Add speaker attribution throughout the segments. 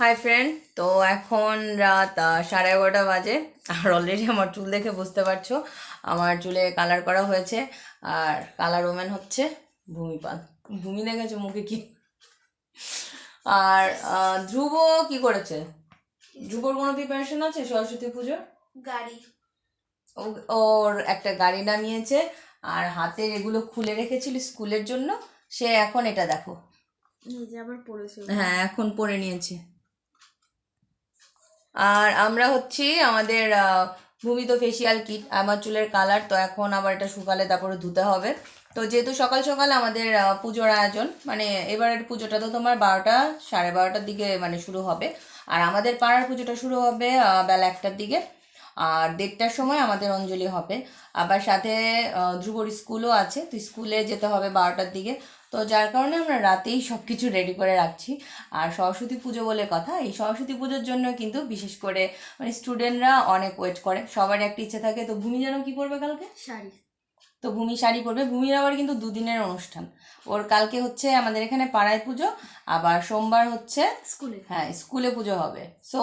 Speaker 1: Hi friend, তো এখন রাত 11:30 বাজে। আর অলরেডি আমার চুল দেখে বুঝতে পারছো আমার চুলে কালার করা হয়েছে। আর কালার ওমেন হচ্ছে ভূমিপাল। ভূমি দেখেছো মুখে কি? আর ধ্রুব কি করেছে? ধ্রুবর কোনো প্রিপারেশন আছে সরস্বতী পুজোর?
Speaker 2: গাড়ি
Speaker 1: ওর একটা গাড়ি নামিয়েছে, আর হাতের এগুলো খুলে রেখেছিল স্কুলের জন্য। সে এখন এটা দেখো,
Speaker 2: নিজে আবার পড়েছে।
Speaker 1: হ্যাঁ এখন পরে নিয়েছে। আর আমরা হচ্ছি আমাদের ভূমি তো ফেসিয়াল কিট, আমার চুলের কালার তো এখন আবার এটা শুকালে তারপরে ধুতে হবে। তো যেহেতু সকাল সকাল আমাদের পুজোর আয়োজন, মানে এবারের পুজোটা তো তোমার 12টা 12:30টার দিকে মানে শুরু হবে। আর আমাদের পাড়ার পুজোটা শুরু হবে বেলা 1টার দিকে। আর 1:30টার সময় আমাদের অঞ্জলি হবে। আবার সাথে ধ্রুবর স্কুলও আছে, তো স্কুলে যেতে হবে 12টার দিকে। তো যার কারণে আমরা রাতেই সব কিছু রেডি করে রাখছি। আর সরস্বতী পুজো বলে কথা, এই সরস্বতী পুজোর জন্য কিন্তু বিশেষ করে মানে স্টুডেন্টরা অনেক ওয়েট করে, সবার একটা ইচ্ছে থাকে। তো ভূমি যেন কি পরবে কালকে?
Speaker 2: শাড়ি।
Speaker 1: তো ভূমি শাড়ি পরবে। ভূমির আবার কিন্তু দুদিনের অনুষ্ঠান। ওর কালকে হচ্ছে আমাদের এখানে পাড়ায় পুজো, আবার সোমবার হচ্ছে
Speaker 2: স্কুলে।
Speaker 1: হ্যাঁ স্কুলে পুজো হবে। সো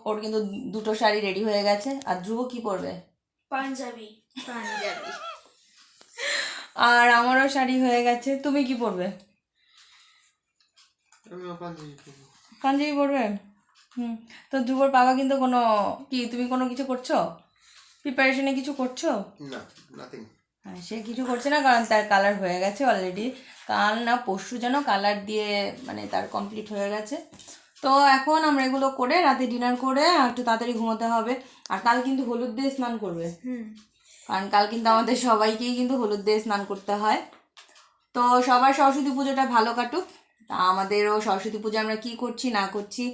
Speaker 1: ওর কিন্তু দুটো শাড়ি রেডি হয়ে গেছে। আর ধ্রুব কি পরবে?
Speaker 2: পাঞ্জাবি। পাঞ্জাবি।
Speaker 1: আর আমারও শাড়ি হয়ে গেছে। তুমি কি পরবে? পাঞ্জাবি পরবে? হুম। তো ধ্রুবর বাবা কিন্তু কোনো কি, তুমি কোনো কিছু করছো, প্রিপারেশনে কিছু করছো?
Speaker 3: না, নাথিং।
Speaker 1: হ্যাঁ, সে কিছু করছে না, কারণ তার কালার হয়ে গেছে অলরেডি। কাল না পরশু যেন কালার দিয়ে মানে তার কমপ্লিট হয়ে গেছে। তো এখন আমরা এগুলো করে রাতে ডিনার করে একটু তাড়াতাড়ি ঘুমোতে হবে। আর কাল কিন্তু হলুদ দিয়ে স্নান করবে, কারণ কাল কিন্তু আমাদের সবাইকেই কিন্তু হলুদ দিয়ে স্নান করতে হয়। তো সবার সরস্বতী পুজোটা ভালো কাটুক। তা আমাদেরও সরস্বতী পুজো আমরা কি করছি না করছি,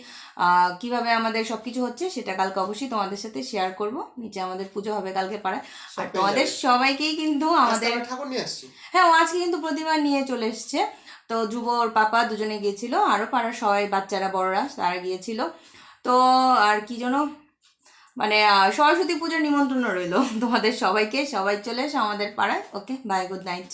Speaker 1: কিভাবে আমাদের সব কিছু হচ্ছে সেটা কালকে অবশ্যই তোমাদের সাথে শেয়ার করব। নিচে আমাদের পুজো হবে কালকে পাড়ায়। আর তোমাদের সবাইকেই কিন্তু আমাদের
Speaker 3: ঠাকুর নিয়ে আসছি।
Speaker 1: হ্যাঁ, ও আজকে কিন্তু প্রতিমা নিয়ে চলে এসছে। তো ধ্রুব ওর পাপা দুজনে গিয়েছিল, আরও পাড়ার সবাই বাচ্চারা বড়রা তারা গিয়েছিল। তো আর কি যেন মানে সরস্বতী পুজোর নিমন্ত্রণ রইলো তোমাদের সবাইকে, সবাই চলে এসো আমাদের পাড়ায়। ওকে, বাই, গুড নাইট।